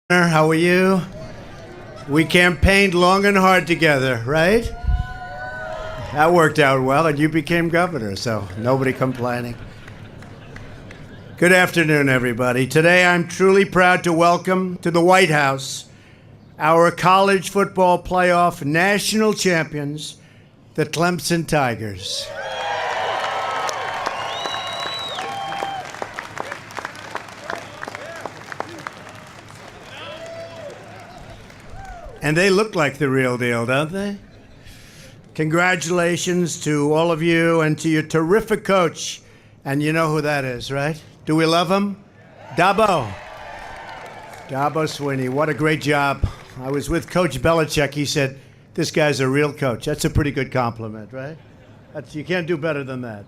How are you? We campaigned long and hard together, right? That worked out well, and you became governor, so nobody complaining. Good afternoon, everybody. Today, I'm truly proud to welcome to the White House our college football playoff national champions, the Clemson Tigers. And they look like the real deal, don't they? Congratulations to all of you and to your terrific coach. And you know who that is, right? Do we love him? Dabo Swinney. What a great job. I was with Coach Belichick. He said, this guy's a real coach. That's a pretty good compliment, right? You can't do better than that.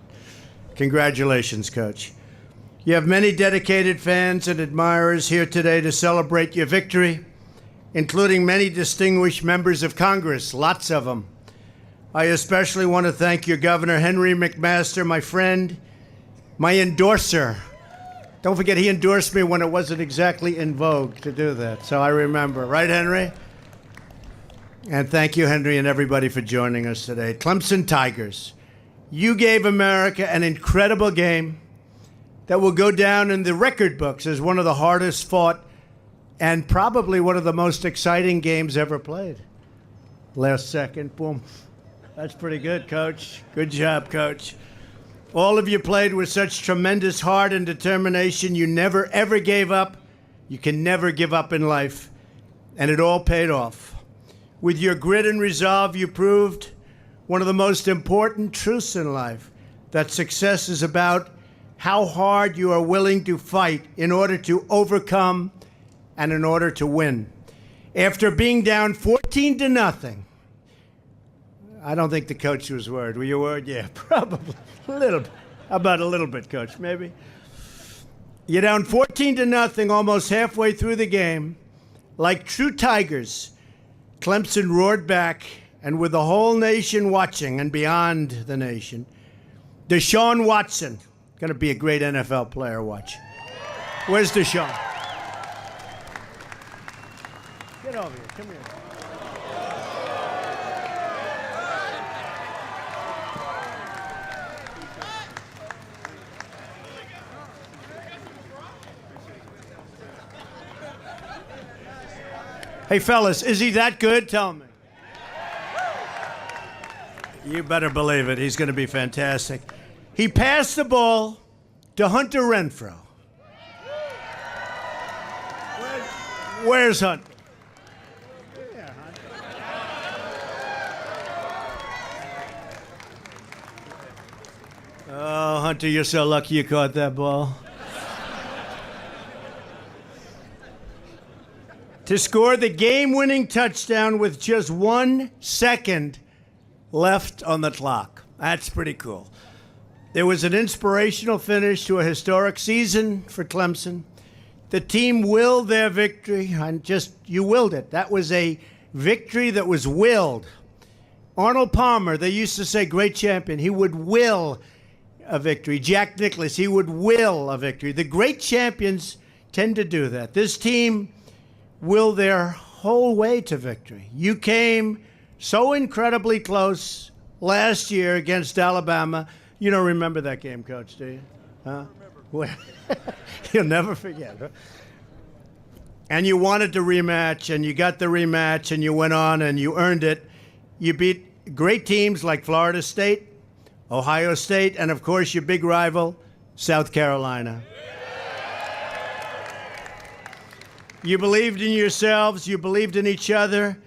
Congratulations, Coach. You have many dedicated fans and admirers here today to celebrate your victory, including many distinguished members of Congress, lots of them. I especially want to thank your Governor, Henry McMaster, my friend, my endorser. Don't forget, he endorsed me when it wasn't exactly in vogue to do that, so I remember. Right, Henry? And thank you, Henry, and everybody for joining us today. Clemson Tigers, you gave America an incredible game that will go down in the record books as one of the hardest fought and probably one of the most exciting games ever played. Last second, boom. That's pretty good, Coach. Good job, Coach. All of you played with such tremendous heart and determination. You never, ever gave up. You can never give up in life. And it all paid off. With your grit and resolve, you proved one of the most important truths in life, that success is about how hard you are willing to fight in order to overcome and in order to win. After being down 14-0, I don't think the coach was worried. Were you worried? Yeah, probably. A little bit. How about a little bit, Coach? Maybe? You're down 14-0 almost halfway through the game. Like true Tigers, Clemson roared back, and with the whole nation watching and beyond the nation, Deshaun Watson, going to be a great NFL player, watch. Where's Deshaun? Get over here. Come here. Hey, fellas, is he that good? Tell me. You better believe it. He's going to be fantastic. He passed the ball to Hunter Renfrow. Where's Hunter? Oh, Hunter, you're so lucky you caught that ball. To score the game-winning touchdown with just 1 second left on the clock. That's pretty cool. There was an inspirational finish to a historic season for Clemson. The team willed their victory, and you willed it. That was a victory that was willed. Arnold Palmer, they used to say, great champion, he would will a victory. Jack Nicklaus, he would will a victory. The great champions tend to do that. This team willed their whole way to victory. You came so incredibly close last year against Alabama. You don't remember that game, Coach, do you? Huh? You'll never forget. Huh? And you wanted the rematch, and you got the rematch, and you went on, and you earned it. You beat great teams like Florida State, Ohio State, and, of course, your big rival, South Carolina. You believed in yourselves, you believed in each other,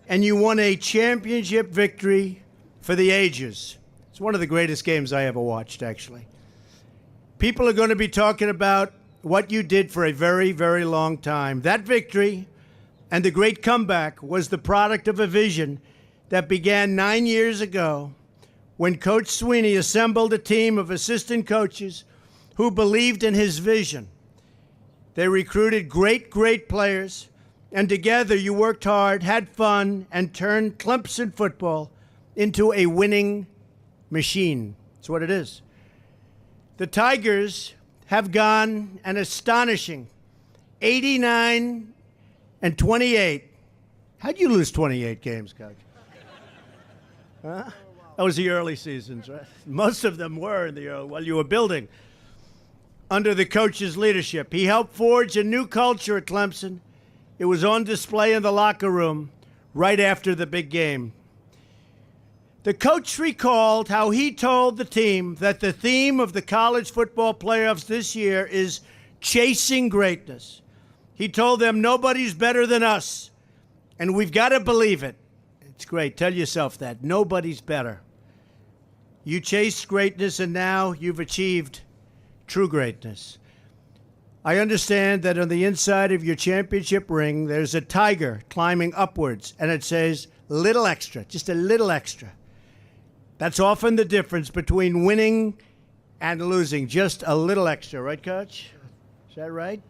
and you won a championship victory for the ages. It's one of the greatest games I ever watched, actually. People are going to be talking about what you did for a very, very long time. That victory and the great comeback was the product of a vision that began 9 years ago when Coach Swinney assembled a team of assistant coaches who believed in his vision. They recruited great, great players, and together you worked hard, had fun, and turned Clemson football into a winning machine. That's what it is. The Tigers have gone an astonishing 89 and 28. How'd you lose 28 games, Coach? Huh? That was the early seasons, right? Most of them were in the early, while you were building. Under the coach's leadership, he helped forge a new culture at Clemson. It was on display in the locker room right after the big game. The coach recalled how he told the team that the theme of the college football playoffs this year is chasing greatness. He told them nobody's better than us, and we've got to believe it. It's great. Tell yourself that. Nobody's better. You chased greatness, and now you've achieved true greatness. I understand that on the inside of your championship ring, there's a tiger climbing upwards, and it says, little extra, just a little extra. That's often the difference between winning and losing, just a little extra. Right, Coach? Is that right?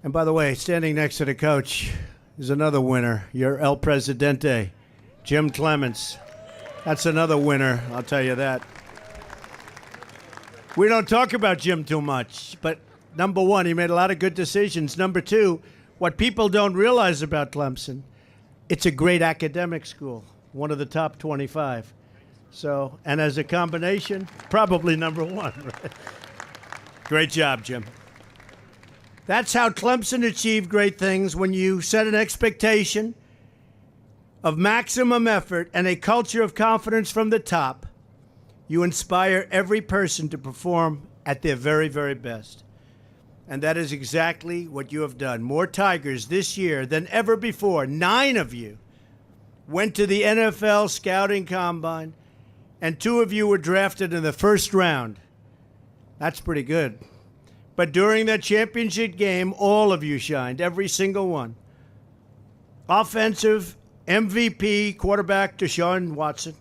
And by the way, standing next to the coach is another winner, your El Presidente, Jim Clements. That's another winner, I'll tell you that. We don't talk about Jim too much, but number one, he made a lot of good decisions. Number two, what people don't realize about Clemson, it's a great academic school, one of the top 25. So, and as a combination, probably number one. Right? Great job, Jim. That's how Clemson achieved great things, when you set an expectation of maximum effort and a culture of confidence from the top. You inspire every person to perform at their very, very best. And that is exactly what you have done. More Tigers this year than ever before. 9 of you went to the NFL Scouting Combine, and 2 of you were drafted in the first round. That's pretty good. But during that championship game, all of you shined, every single one. Offensive MVP quarterback Deshaun Watson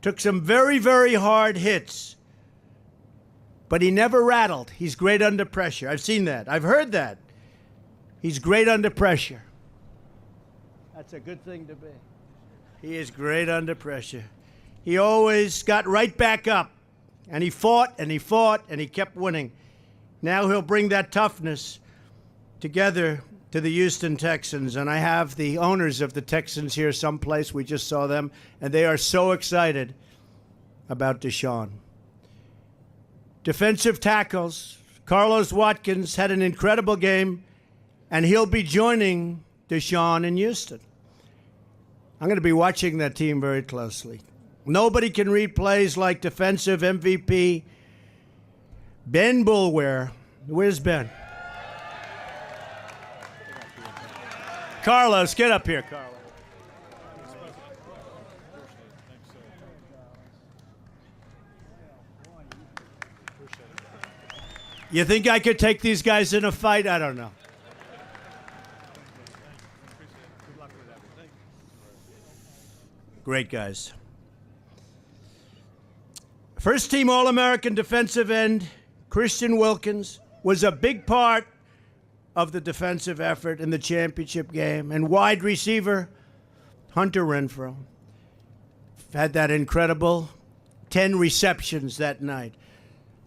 took some very, very hard hits, but he never rattled. He's great under pressure. I've seen that. I've heard that. He's great under pressure. That's a good thing to be. He is great under pressure. He always got right back up, and he fought, and he fought, and he kept winning. Now he'll bring that toughness together to the Houston Texans, and I have the owners of the Texans here someplace. We just saw them, and they are so excited about Deshaun. Defensive tackles, Carlos Watkins had an incredible game, and he'll be joining Deshaun in Houston. I'm going to be watching that team very closely. Nobody can read plays like defensive MVP Ben Bulwer. Where's Ben? Carlos, get up here, Carlos. You think I could take these guys in a fight? I don't know. Great guys. First team All-American defensive end, Christian Wilkins, was a big part of the defensive effort in the championship game. And wide receiver, Hunter Renfrow, had that incredible 10 receptions that night.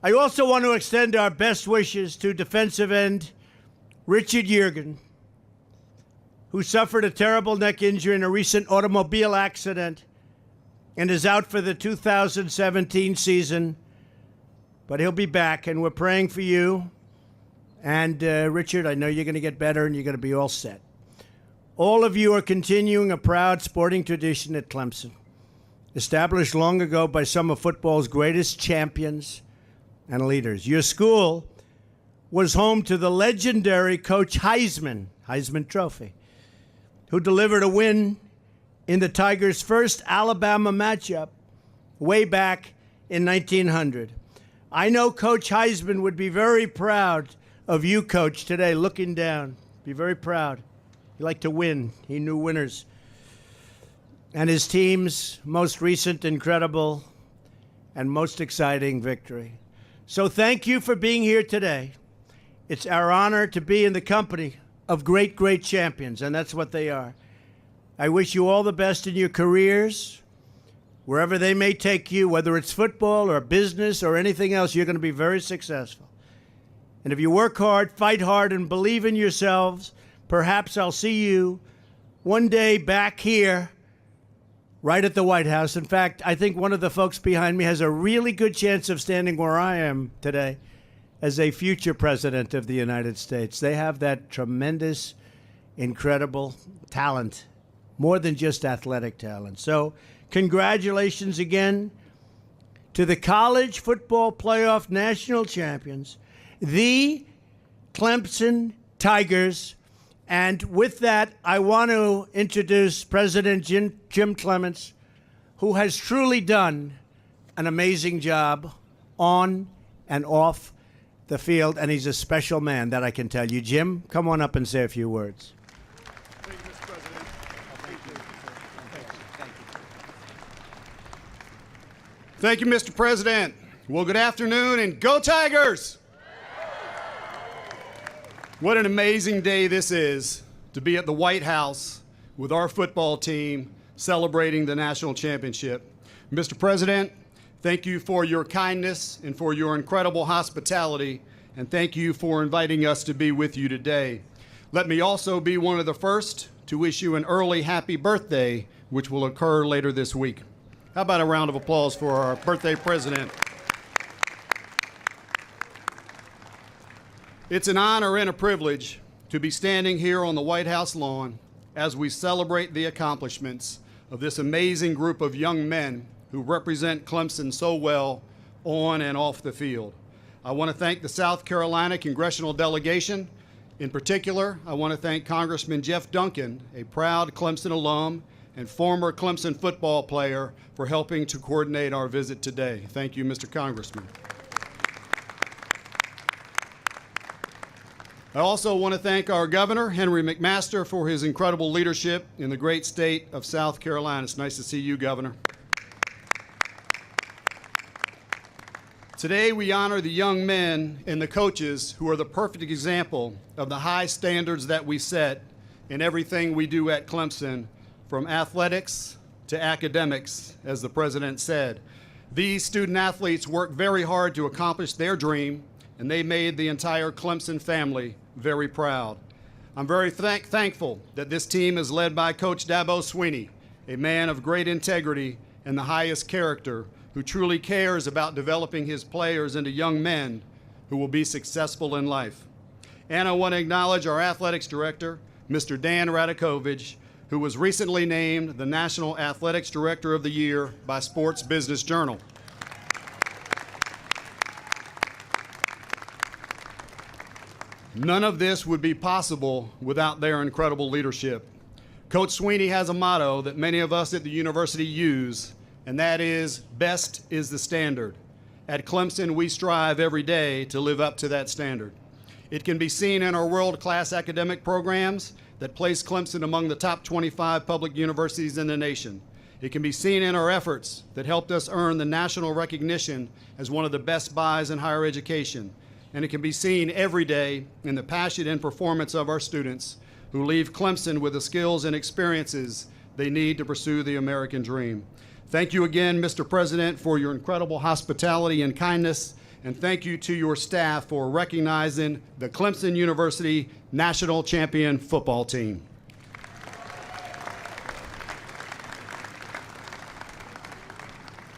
I also want to extend our best wishes to defensive end Richard Yergin, who suffered a terrible neck injury in a recent automobile accident and is out for the 2017 season. But he'll be back, and we're praying for you. And Richard, I know you're going to get better and you're going to be all set. All of you are continuing a proud sporting tradition at Clemson, established long ago by some of football's greatest champions and leaders. Your school was home to the legendary Coach Heisman Trophy, who delivered a win in the Tigers' first Alabama matchup way back in 1900. I know Coach Heisman would be very proud of you, Coach, today, looking down. Be very proud. He liked to win. He knew winners. And his team's most recent, incredible, and most exciting victory. So thank you for being here today. It's our honor to be in the company of great, great champions, and that's what they are. I wish you all the best in your careers, wherever they may take you, whether it's football or business or anything else. You're going to be very successful. And if you work hard, fight hard, and believe in yourselves, perhaps I'll see you one day back here, right at the White House. In fact, I think one of the folks behind me has a really good chance of standing where I am today as a future president of the United States. They have that tremendous, incredible talent, more than just athletic talent. So congratulations again to the college football playoff national champions, the Clemson Tigers. And with that, I want to introduce President Jim Clements, who has truly done an amazing job on and off the field, and he's a special man, that I can tell you. Jim, come on up and say a few words. Thank you, Mr. President. Thank you, Mr. President. Well, good afternoon, and go Tigers! What an amazing day this is to be at the White House with our football team celebrating the national championship. Mr. President, thank you for your kindness and for your incredible hospitality, and thank you for inviting us to be with you today. Let me also be one of the first to wish you an early happy birthday, which will occur later this week. How about a round of applause for our birthday president? It's an honor and a privilege to be standing here on the White House lawn as we celebrate the accomplishments of this amazing group of young men who represent Clemson so well on and off the field. I want to thank the South Carolina congressional delegation. In particular, I want to thank Congressman Jeff Duncan, a proud Clemson alum and former Clemson football player, for helping to coordinate our visit today. Thank you, Mr. Congressman. I also want to thank our governor, Henry McMaster, for his incredible leadership in the great state of South Carolina. It's nice to see you, Governor. Today, we honor the young men and the coaches who are the perfect example of the high standards that we set in everything we do at Clemson, from athletics to academics, as the president said. These student athletes work very hard to accomplish their dream, and they made the entire Clemson family very proud. I'm very thankful that this team is led by Coach Dabo Swinney, a man of great integrity and the highest character, who truly cares about developing his players into young men who will be successful in life. And I want to acknowledge our athletics director, Mr. Dan Radakovich, who was recently named the National Athletics Director of the Year by Sports Business Journal. None of this would be possible without their incredible leadership. Coach Swinney has a motto that many of us at the university use, and that is, best is the standard. At Clemson, we strive every day to live up to that standard. It can be seen in our world-class academic programs that place Clemson among the top 25 public universities in the nation. It can be seen in our efforts that helped us earn the national recognition as one of the best buys in higher education. And it can be seen every day in the passion and performance of our students who leave Clemson with the skills and experiences they need to pursue the American dream. Thank you again, Mr. President, for your incredible hospitality and kindness, and thank you to your staff for recognizing the Clemson University National Champion Football Team.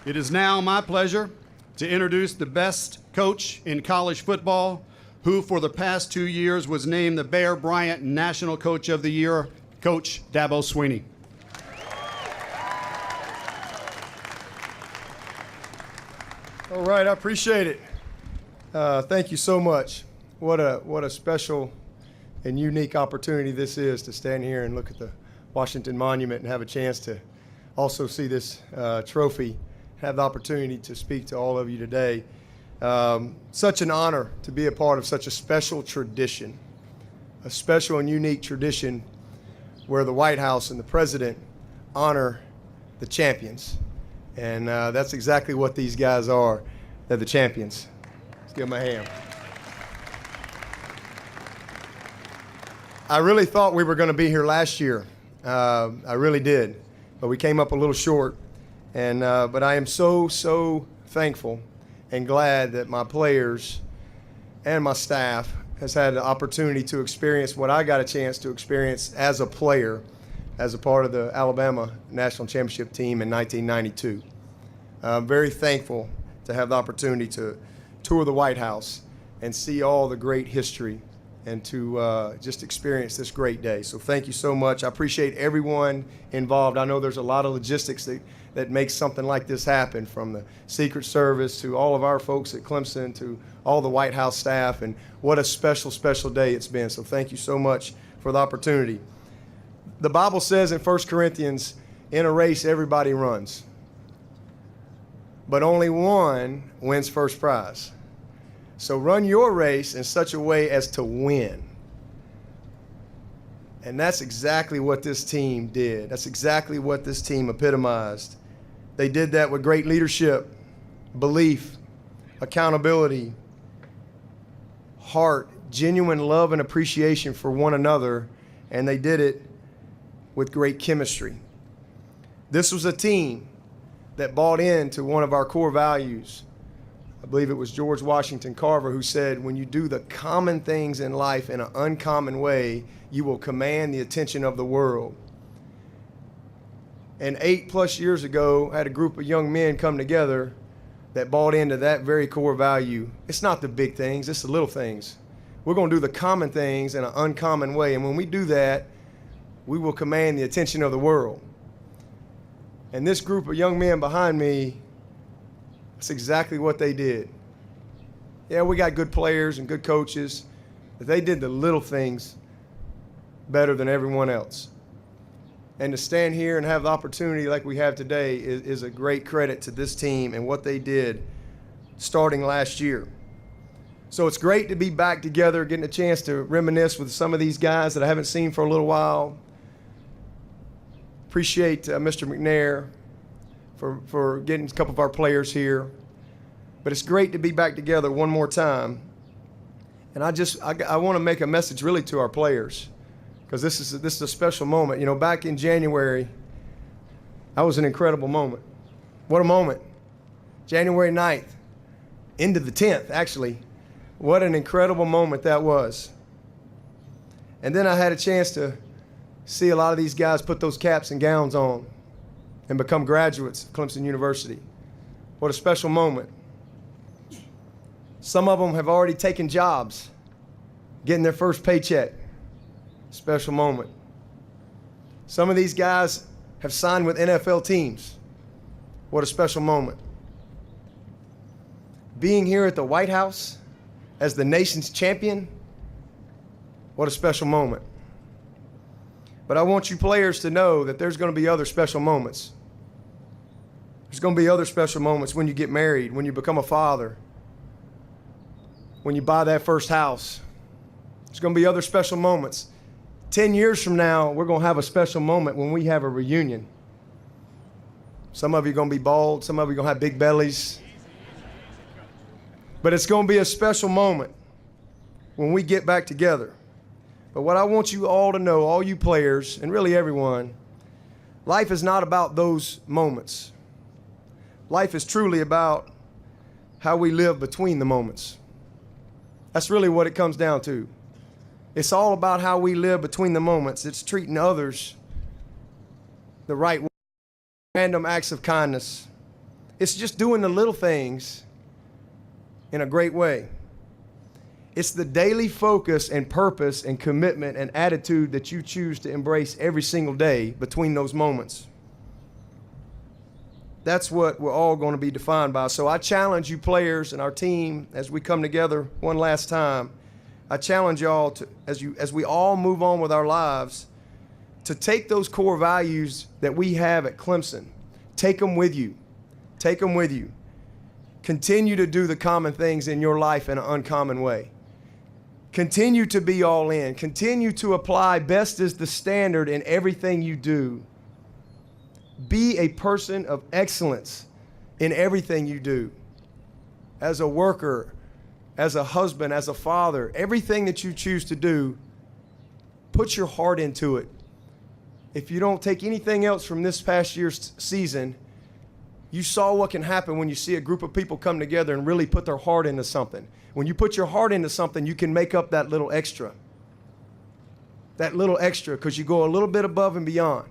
It is now my pleasure to introduce the best coach in college football, who for the past 2 years was named the Bear Bryant National Coach of the Year, Coach Dabo Swinney. All right, I appreciate it. Thank you so much. What a special and unique opportunity this is to stand here and look at the Washington Monument and have a chance to also see this trophy, have the opportunity to speak to all of you today. Such an honor to be a part of such a special tradition, a special and unique tradition where the White House and the President honor the champions. And that's exactly what these guys are. They're the champions. Let's give them a hand. I really thought we were going to be here last year. I really did. But we came up a little short. But I am so thankful and glad that my players and my staff has had the opportunity to experience what I got a chance to experience as a player, as a part of the Alabama National Championship team in 1992. I'm very thankful to have the opportunity to tour the White House and see all the great history and to just experience this great day. So thank you so much. I appreciate everyone involved. I know there's a lot of logistics that makes something like this happen, from the Secret Service to all of our folks at Clemson to all the White House staff, and what a special, special day it's been. So thank you so much for the opportunity. The Bible says in 1 Corinthians, in a race everybody runs, but only one wins first prize. So run your race in such a way as to win. And that's exactly what this team did. That's exactly what this team epitomized. They did that with great leadership, belief, accountability, heart, genuine love and appreciation for one another, and they did it with great chemistry. This was a team that bought into one of our core values. I believe it was George Washington Carver who said, when you do the common things in life in an uncommon way, you will command the attention of the world. And 8+ years ago, I had a group of young men come together that bought into that very core value. It's not the big things, it's the little things. We're going to do the common things in an uncommon way. And when we do that, we will command the attention of the world. And this group of young men behind me, that's exactly what they did. Yeah, we got good players and good coaches, but they did the little things better than everyone else. And to stand here and have the opportunity like we have today is a great credit to this team and what they did starting last year. So it's great to be back together, getting a chance to reminisce with some of these guys that I haven't seen for a little while. Appreciate Mr. McNair for getting a couple of our players here. But it's great to be back together one more time. And I want to make a message really to our players, because this is a special moment. You know, back in January, that was an incredible moment. What a moment. January 9th, into the 10th, actually. What an incredible moment that was. And then I had a chance to see a lot of these guys put those caps and gowns on and become graduates of Clemson University. What a special moment. Some of them have already taken jobs, getting their first paycheck. Special moment. Some of these guys have signed with NFL teams. What a special moment. Being here at the White House as the nation's champion, what a special moment. But I want you players to know that there's going to be other special moments. There's going to be other special moments when you get married, when you become a father, when you buy that first house. There's going to be other special moments. 10 years from now, we're going to have a special moment when we have a reunion. Some of you are going to be bald. Some of you are going to have big bellies. But it's going to be a special moment when we get back together. But what I want you all to know, all you players, and really everyone, life is not about those moments. Life is truly about how we live between the moments. That's really what it comes down to. It's all about how we live between the moments. It's treating others the right way, random acts of kindness. It's just doing the little things in a great way. It's the daily focus and purpose and commitment and attitude that you choose to embrace every single day between those moments. That's what we're all going to be defined by. So I challenge you players and our team as we come together one last time. I challenge y'all to, as we all move on with our lives, to take those core values that we have at Clemson, take them with you. Take them with you. Continue to do the common things in your life in an uncommon way. Continue to be all in. Continue to apply best as the standard in everything you do. Be a person of excellence in everything you do. As a worker, as a husband, as a father, everything that you choose to do, put your heart into it. If you don't take anything else from this past year's season, You saw what can happen when you see a group of people come together and really put their heart into something. When you put your heart into something, you can make up that little extra. That little extra, because you go a little bit above and beyond.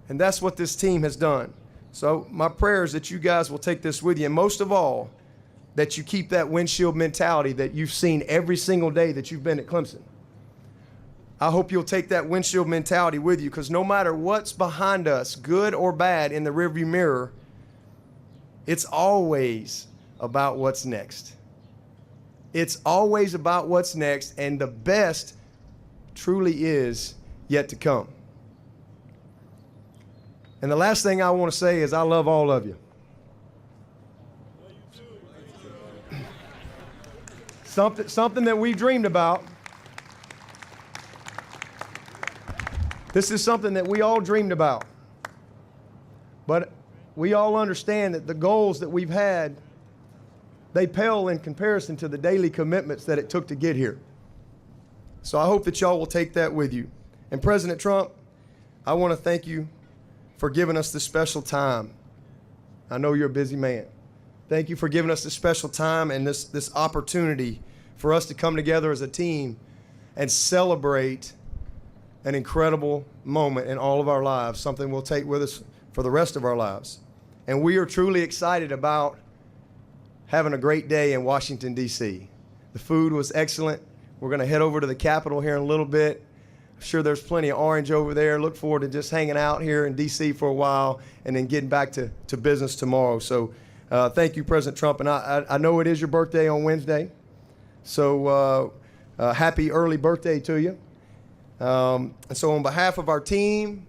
And that's what this team has done. So my prayer is that you guys will take this with you. And most of all, that you keep that windshield mentality that you've seen every single day that you've been at Clemson. I hope you'll take that windshield mentality with you, because no matter what's behind us, good or bad, in the rearview mirror, it's always about what's next. It's always about what's next, and the best truly is yet to come. And the last thing I want to say is I love all of you. Something that we've dreamed about. This is something that we all dreamed about. But we all understand that the goals that we've had, they pale in comparison to the daily commitments that it took to get here. So I hope that y'all will take that with you. And President Trump, I want to thank you for giving us this special time. I know you're a busy man. Thank you for giving us this special time and this opportunity for us to come together as a team and celebrate an incredible moment in all of our lives, something we'll take with us for the rest of our lives. And we are truly excited about having a great day in Washington, D.C. The food was excellent. We're going to head over to the Capitol here in a little bit. I'm sure there's plenty of orange over there. Look forward to just hanging out here in D.C. for a while and then getting back to business tomorrow. So thank you, President Trump. And I know it is your birthday on Wednesday. So happy early birthday to you. And so on behalf of our team,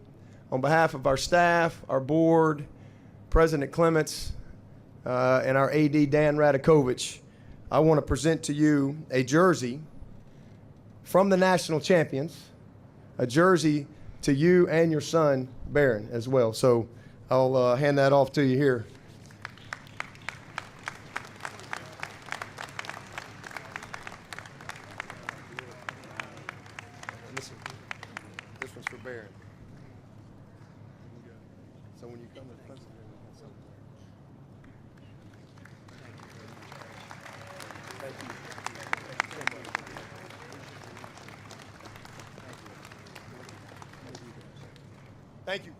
on behalf of our staff, our board, President Clements, and our AD, Dan Radakovich, I want to present to you a jersey from the national champions, a jersey to you and your son, Barron, as well. So I'll hand that off to you here. This one's for Barron. So when you come to Clemson, thank you. Thank you.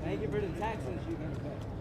Thank you for the taxes you can pay.